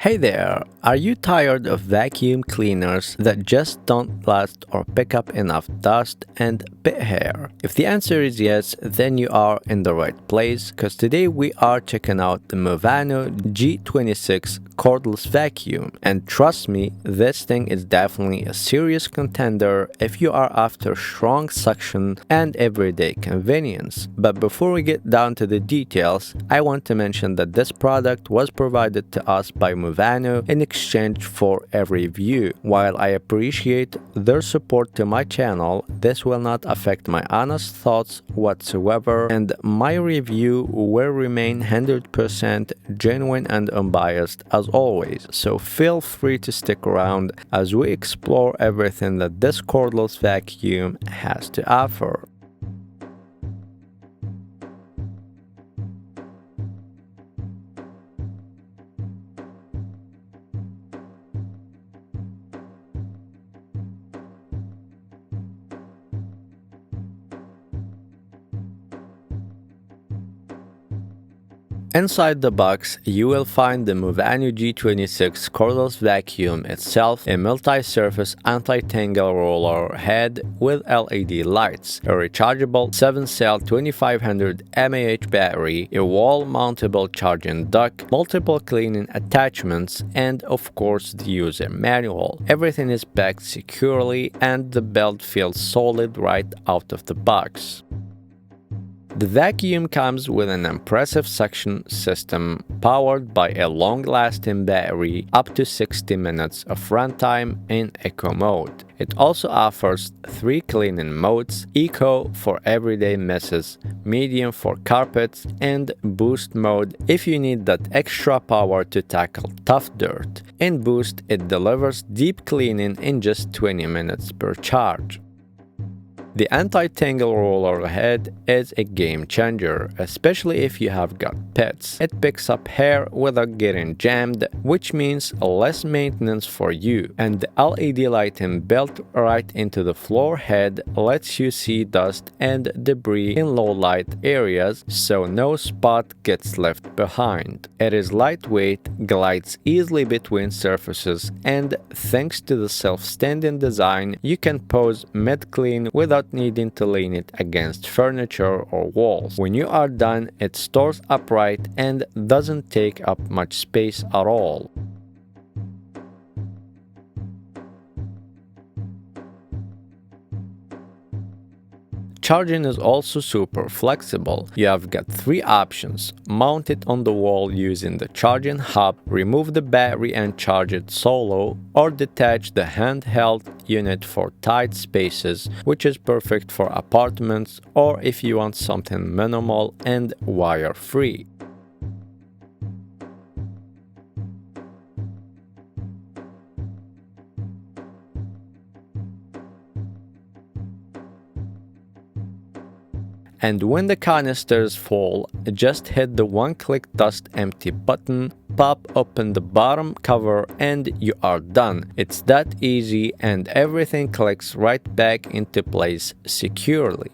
Hey there! Are you tired of vacuum cleaners that just don't last or pick up enough dust and pit hair? If the answer is yes, then you are in the right place, because today we are checking out the Muvano G26 cordless vacuum. And trust me, this thing is definitely a serious contender if you are after strong suction and everyday convenience. But before we get down to the details, I want to mention that this product was provided to us by Muvano in exchange for a review. While I appreciate their support to my channel, this will not affect my honest thoughts whatsoever, and my review will remain 100% genuine and unbiased as always. So feel free to stick around as we explore everything that this cordless vacuum has to offer. Inside the box, you will find the Muvano G26 cordless vacuum itself, a multi-surface anti-tangle roller head with LED lights, a rechargeable 7-cell 2500 mAh battery, a wall-mountable charging dock, multiple cleaning attachments, and of course the user manual. Everything is packed securely and the build feels solid right out of the box. The vacuum comes with an impressive suction system powered by a long-lasting battery up to 60 minutes of runtime in Eco mode. It also offers 3 cleaning modes: Eco for everyday messes, Medium for carpets, and Boost mode if you need that extra power to tackle tough dirt. In Boost, it delivers deep cleaning in just 20 minutes per charge. The anti-tangle roller head is a game changer, especially if you have got pets. It picks up hair without getting jammed, which means less maintenance for you. And the LED lighting built right into the floor head lets you see dust and debris in low light areas, so no spot gets left behind. It is lightweight, glides easily between surfaces, and thanks to the self-standing design, you can pose mid-clean without needing to lean it against furniture or walls. When you are done, it stores upright and doesn't take up much space at all. Charging is also super flexible. You have got 3 options: mount it on the wall using the charging hub, remove the battery and charge it solo, or detach the handheld unit for tight spaces, which is perfect for apartments or if you want something minimal and wire-free. And when the canisters fall, just hit the one-click dust empty button, pop open the bottom cover, and you are done. It's that easy, and everything clicks right back into place securely.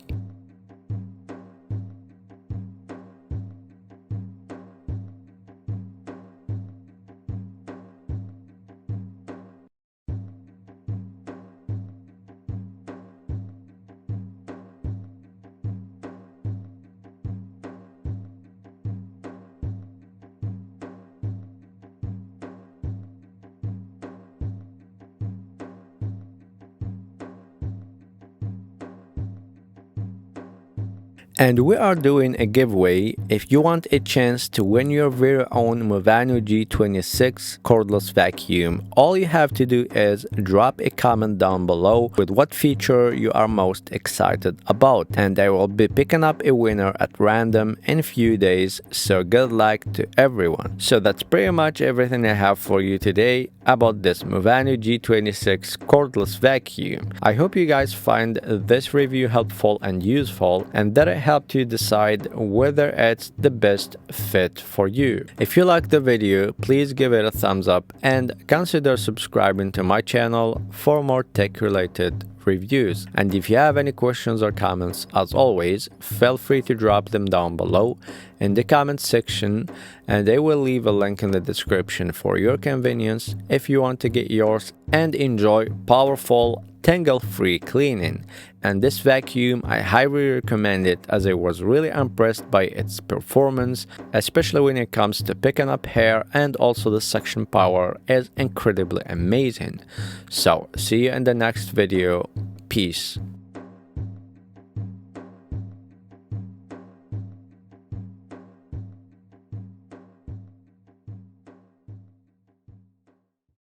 And we are doing a giveaway. If you want a chance to win your very own Muvano G26 cordless vacuum, all you have to do is drop a comment down below with what feature you are most excited about, and I will be picking up a winner at random in a few days, so good luck to everyone. So that's pretty much everything I have for you today about this Muvano G26 cordless vacuum. I hope you guys find this review helpful and useful, and that it helped you decide whether it's the best fit for you. If you liked the video, please give it a thumbs up and consider subscribing to my channel for more tech-related reviews. And if you have any questions or comments, as always, feel free to drop them down below in the comment section, and I will leave a link in the description for your convenience if you want to get yours and enjoy powerful tangle-free cleaning. And this vacuum, I highly recommend it, as I was really impressed by its performance, especially when it comes to picking up hair, and also the suction power is incredibly amazing. So see you in the next video. Peace.